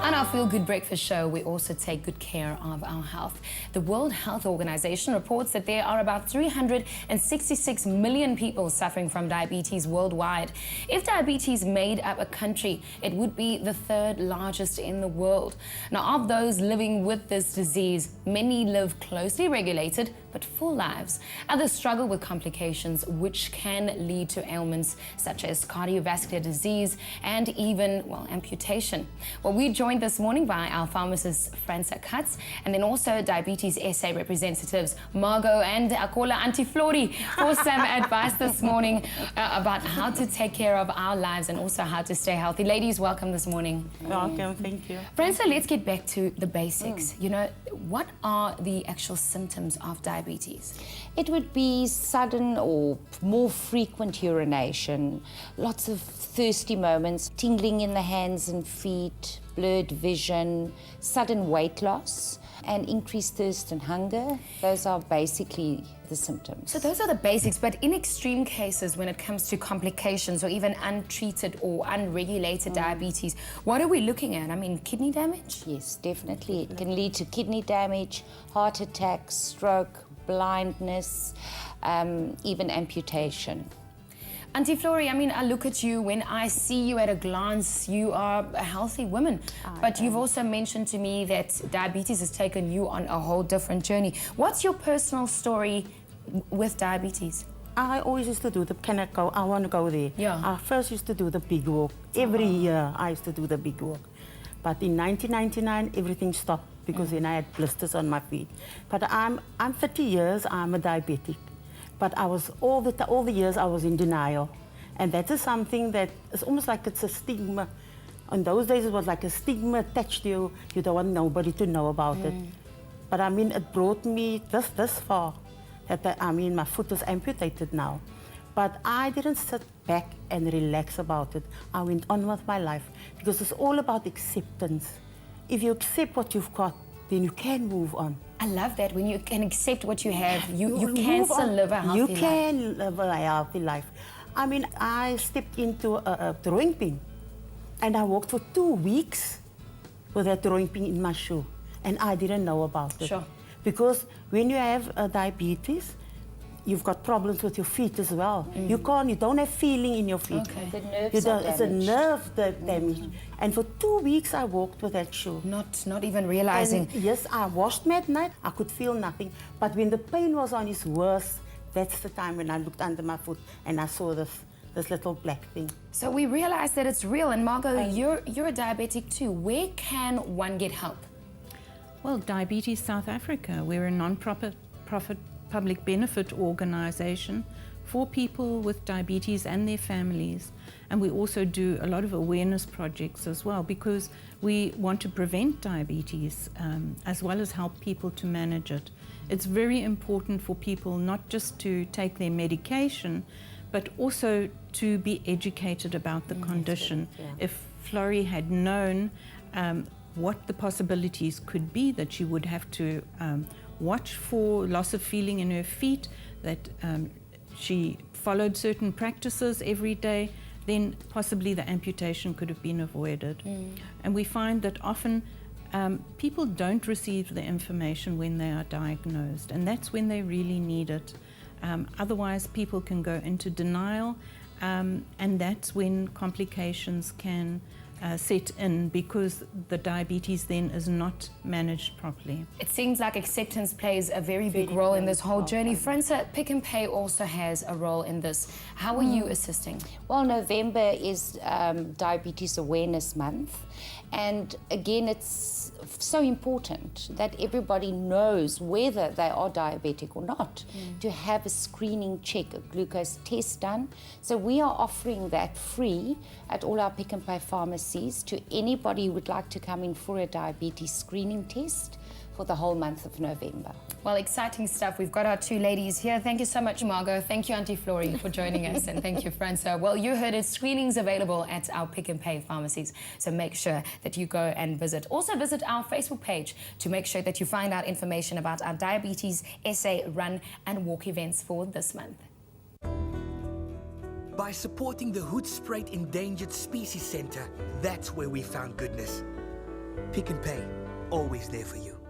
On our Feel Good Breakfast show, we also take good care of our health. The World Health Organization reports that there are about 366 million people suffering from diabetes worldwide. If diabetes made up a country, it would be the third largest in the world. Now, of those living with this disease, many live closely regulated but full lives. Others struggle with complications which can lead to ailments such as cardiovascular disease and even, well, amputation. Well, we joined this morning by our pharmacist Fransa Katz, and then also Diabetes SA representatives Margot and Auntie Florrie for some advice this morning about how to take care of our lives and also how to stay healthy. Ladies, welcome this morning. Welcome, thank you. Fransa, let's get back to the basics. You know, what are the actual symptoms of diabetes? It would be sudden or more frequent urination, lots of thirsty moments, tingling in the hands and feet, blurred vision, sudden weight loss, and increased thirst and hunger. Those are basically the symptoms. So those are the basics, but in extreme cases, when it comes to complications or even untreated or unregulated diabetes, what are we looking at? I mean, kidney damage? Yes, definitely. It can lead to kidney damage, heart attack, stroke, blindness, even amputation. Auntie Florrie, I mean, I look at you, when I see you at a glance, you are a healthy woman. But you've also mentioned to me that diabetes has taken you on a whole different journey. What's your personal story with diabetes? I always used to do the, I want to go there. Yeah. I first used to do the big walk. Every year I used to do the big walk. But in 1999, everything stopped because then I had blisters on my feet. But I'm 30 years, I'm a diabetic. But I was, all the years I was in denial. And that is something that is almost like it's a stigma. In those days it was like a stigma attached to you. You don't want nobody to know about it. But I mean, it brought me this far. That I mean, my foot is amputated now. But I didn't sit back and relax about it. I went on with my life because it's all about acceptance. If you accept what you've got, then you can move on. I love that. When you can accept what you have, you can still live a healthy life. You can live a healthy life. I mean, I stepped into a throwing pin and I walked for 2 weeks with that throwing pin in my shoe, and I didn't know about it. Sure. Because when you have diabetes, you've got problems with your feet as well. You don't have feeling in your feet. Okay. The nerves are It's a damaged. nerve damage. And for 2 weeks I walked with that shoe. Not even realizing. And yes, I washed me at night. I could feel nothing. But when the pain was on its worst, that's the time when I looked under my foot and I saw this little black thing. So we realize that it's real. And Margot, you're a diabetic too. Where can one get help? Well, Diabetes South Africa, we're a non-profit public benefit organisation for people with diabetes and their families. And we also do a lot of awareness projects as well, because we want to prevent diabetes as well as help people to manage it. It's very important for people not just to take their medication, but also to be educated about the condition. Yeah. If Florrie had known what the possibilities could be, that she would have to watch for loss of feeling in her feet, that she followed certain practices every day, then possibly the amputation could have been avoided. And we find that often people don't receive the information when they are diagnosed, and that's when they really need it. Otherwise, people can go into denial, and that's when complications can set in, because the diabetes then is not managed properly. It seems like acceptance plays a very big role in this whole journey. Fransa, Pick n Pay also has a role in this. How are you assisting? Well, November is Diabetes Awareness Month. And again, it's so important that everybody knows whether they are diabetic or not, to have a screening check, a glucose test done. So we are offering that free at all our Pick n Pay pharmacies to anybody who would like to come in for a diabetes screening test for the whole month of November. Well, exciting stuff. We've got our two ladies here. Thank you so much, Margot. Thank you, Auntie Florrie, for joining us. And thank you, Fransa. Well, you heard it. Screenings available at our Pick n Pay pharmacies. So make sure that you go and visit. Also visit our Facebook page to make sure that you find out information about our Diabetes SA run and walk events for this month. By supporting the Hoedspruit Endangered Species Centre, that's where we found goodness. Pick and Pay, always there for you.